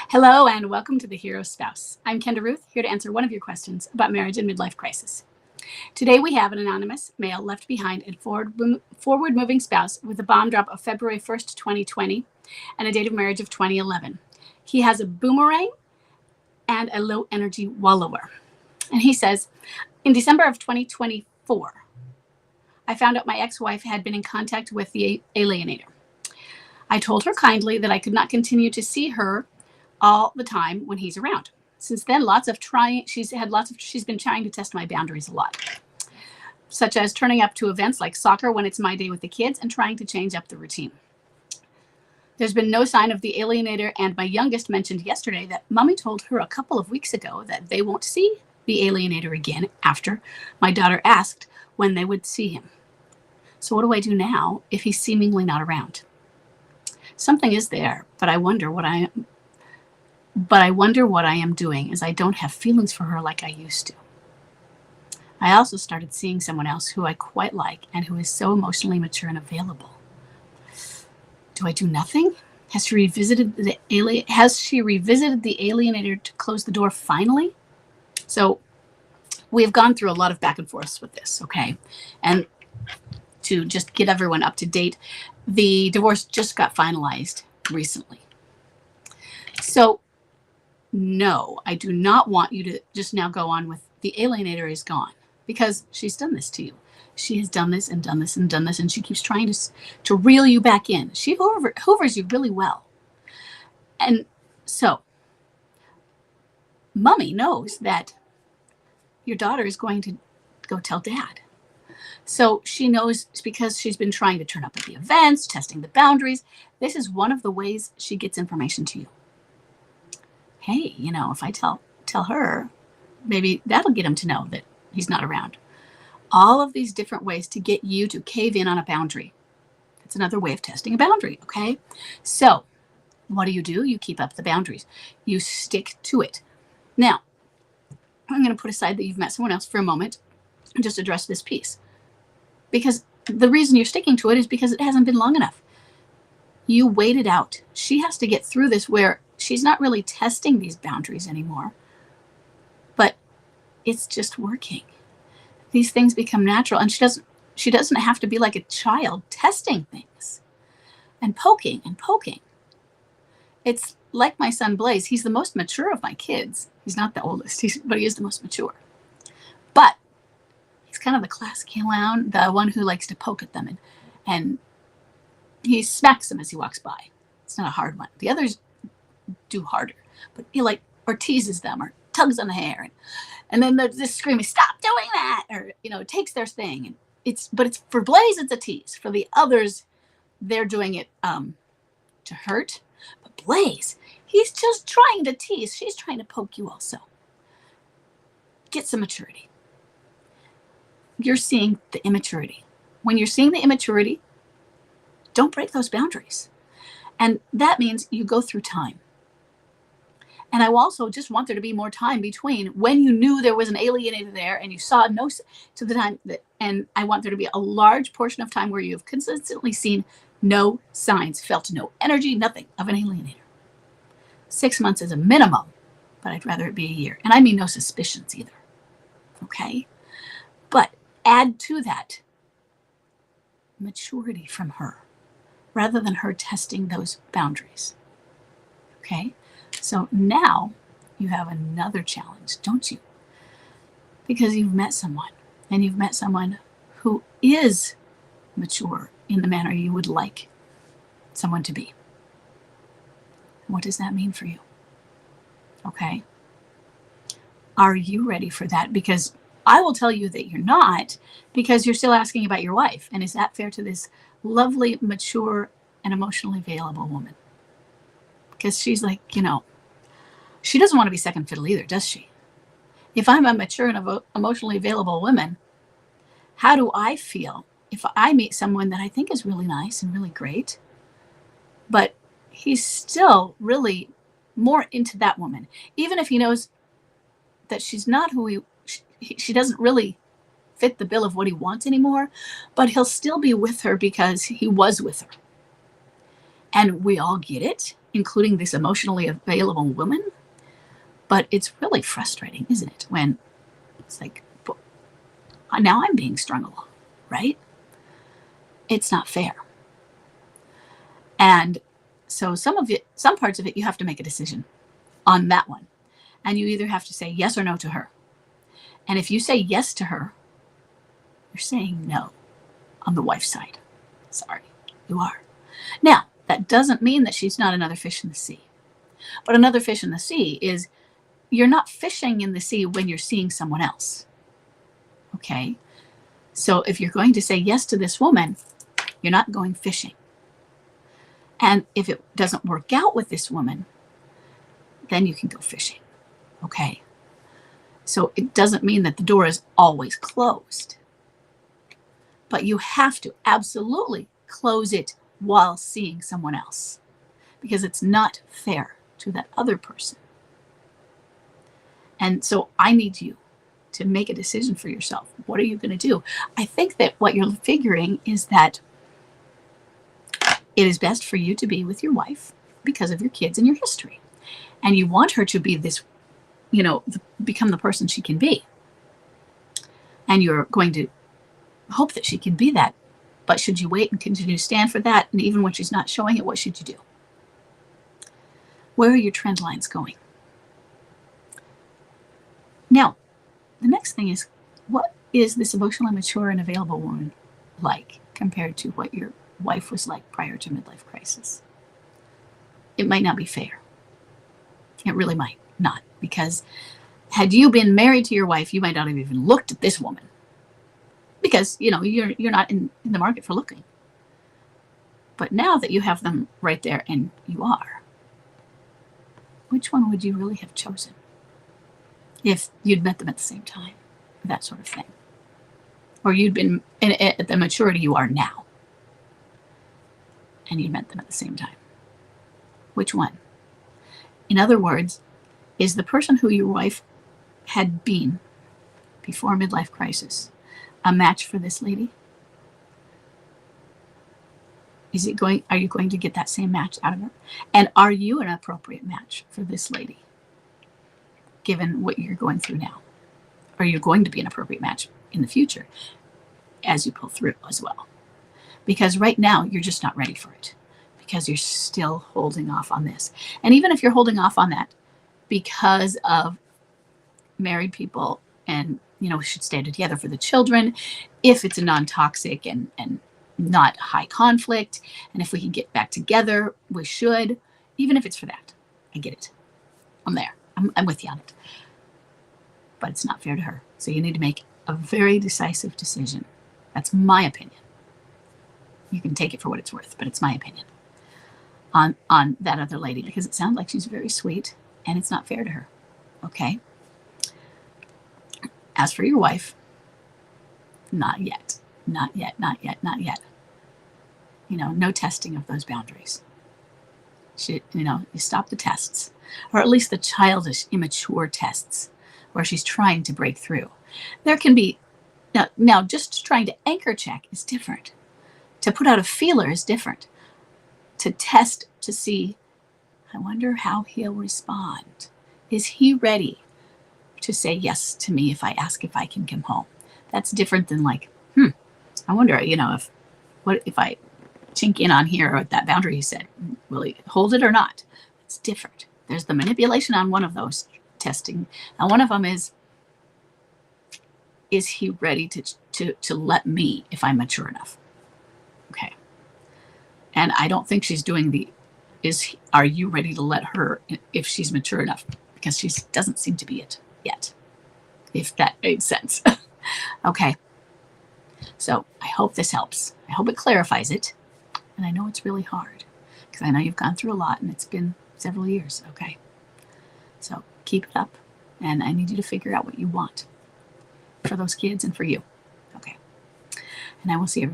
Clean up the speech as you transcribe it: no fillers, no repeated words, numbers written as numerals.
Hello and welcome to The Hero Spouse. I'm Kenda Ruth, here to answer one of your questions about marriage and midlife crisis. Today we have an anonymous male left behind a forward-moving spouse with a bomb drop of February 1st, 2020 and a date of marriage of 2011. He has a boomerang and a low-energy wallower. And he says, in December of 2024, I found out my ex-wife had been in contact with the alienator. I told her kindly that I could not continue to see her all the time when he's around. Since then, she's been trying to test my boundaries a lot, such as turning up to events like soccer when it's my day with the kids and trying to change up the routine. There's been no sign of the alienator, and my youngest mentioned yesterday that Mommy told her a couple of weeks ago that they won't see the alienator again after my daughter asked when they would see him. So what do I do now if he's seemingly not around? Something is there, but I wonder what I am doing, as I don't have feelings for her like I used to. I also started seeing someone else who I quite like and who is so emotionally mature and available. Do I do nothing? Has she revisited the alienator to close the door finally? So we have gone through a lot of back and forths with this, okay? And to just get everyone up to date, the divorce just got finalized recently. So no, I do not want you to just now go on with the alienator is gone, because she's done this to you. She has done this and done this and done this, and she keeps trying to reel you back in. She hoovers you really well. And so Mommy knows that your daughter is going to go tell Dad. So she knows, because she's been trying to turn up at the events, testing the boundaries. This is one of the ways she gets information to you. Hey, if I tell her, maybe that'll get him to know that he's not around. All of these different ways to get you to cave in on a boundary. That's another way of testing a boundary, okay? So what do? You keep up the boundaries. You stick to it. Now, I'm going to put aside that you've met someone else for a moment and just address this piece. Because the reason you're sticking to it is because it hasn't been long enough. You wait it out. She has to get through this where she's not really testing these boundaries anymore, but it's just working. These things become natural, and she doesn't have to be like a child testing things and poking and poking. It's like my son Blaze. He's the most mature of my kids. He's not the oldest, but he is the most mature. But he's kind of the class clown, the one who likes to poke at them, and he smacks them as he walks by. It's not a hard one. The others do harder, but he or teases them or tugs on the hair, and then they're just screaming, "Stop doing that!" or takes their thing. And it's for Blaze, it's a tease. For the others, they're doing it to hurt. But Blaze, he's just trying to tease. She's trying to poke you also. Get some maturity. You're seeing the immaturity. When you're seeing the immaturity, don't break those boundaries. And that means you go through time. And I also just want there to be more time between when you knew there was an alienator there and you saw to the time that, and I want there to be a large portion of time where you have consistently seen no signs, felt no energy, nothing of an alienator. 6 months is a minimum, but I'd rather it be a year. And I mean no suspicions either. Okay? But add to that maturity from her, rather than her testing those boundaries. Okay? So now you have another challenge, don't you? Because you've met someone, and you've met someone who is mature in the manner you would like someone to be. What does that mean for you? Okay? Are you ready for that? Because I will tell you that you're not, because you're still asking about your wife. And is that fair to this lovely, mature, and emotionally available woman? Because she's like, she doesn't want to be second fiddle either, does she? If I'm a mature and emotionally available woman, how do I feel if I meet someone that I think is really nice and really great, but he's still really more into that woman, even if he knows that she's not who she doesn't really fit the bill of what he wants anymore, but he'll still be with her because he was with her. And we all get it. including this emotionally available woman. But it's really frustrating, isn't it? When it's like, now I'm being strung along, right? It's not fair. And so some parts of it, you have to make a decision on that one. And you either have to say yes or no to her. And if you say yes to her, you're saying no on the wife's side. Sorry, you are. Now, that doesn't mean that she's not another fish in the sea. But another fish in the sea is you're not fishing in the sea when you're seeing someone else. Okay? So if you're going to say yes to this woman, you're not going fishing. And if it doesn't work out with this woman, then you can go fishing. Okay? So it doesn't mean that the door is always closed. But you have to absolutely close it while seeing someone else, because it's not fair to that other person. And so I need you to make a decision for yourself. What are you going to do? I think that what you're figuring is that it is best for you to be with your wife because of your kids and your history. And you want her to be this, become the person she can be. And you're going to hope that she can be that. But should you wait and continue to stand for that? And even when she's not showing it, what should you do? Where are your trend lines going? Now, the next thing is, what is this emotionally mature and available woman like compared to what your wife was like prior to midlife crisis? It might not be fair. It really might not, because had you been married to your wife, you might not have even looked at this woman, because you're not in the market for looking. But now that you have them right there, and you are, which one would you really have chosen if you'd met them at the same time? That sort of thing. Or you'd been at the maturity you are now, and you met them at the same time. Which one? In other words, is the person who your wife had been before midlife crisis a match for this lady? Are you going to get that same match out of her? And are you an appropriate match for this lady, given what you're going through now? Are you going to be an appropriate match in the future as you pull through as well? Because right now, you're just not ready for it, because you're still holding off on this. And even if you're holding off on that because of married people and, should stay together for the children, if it's a non-toxic and not high conflict, and if we can get back together, we should, even if it's for that. I get it. I'm there. I'm with you on it. But it's not fair to her. So you need to make a very decisive decision. That's my opinion. You can take it for what it's worth, but it's my opinion on that other lady, because it sounds like she's very sweet, and it's not fair to her. Okay? As for your wife, not yet. Not yet, not yet, not yet. No testing of those boundaries. You stop the tests, or at least the childish, immature tests where she's trying to break through. There can be, now just trying to anchor check is different. To put out a feeler is different. To test to see, I wonder how he'll respond. Is he ready to say yes to me if I ask if I can come home? That's different than like, I wonder, if I chink in on here at that boundary he said, will he hold it or not? It's different. There's the manipulation on one of those testing. And one of them is he ready to let me if I'm mature enough? Okay. And I don't think she's doing are you ready to let her if she's mature enough? Because she doesn't seem to be it yet, if that made sense. Okay. So I hope this helps. I hope it clarifies it. And I know it's really hard, because I know you've gone through a lot, and it's been several years. Okay. So keep it up. And I need you to figure out what you want for those kids and for you. Okay. And I will see you.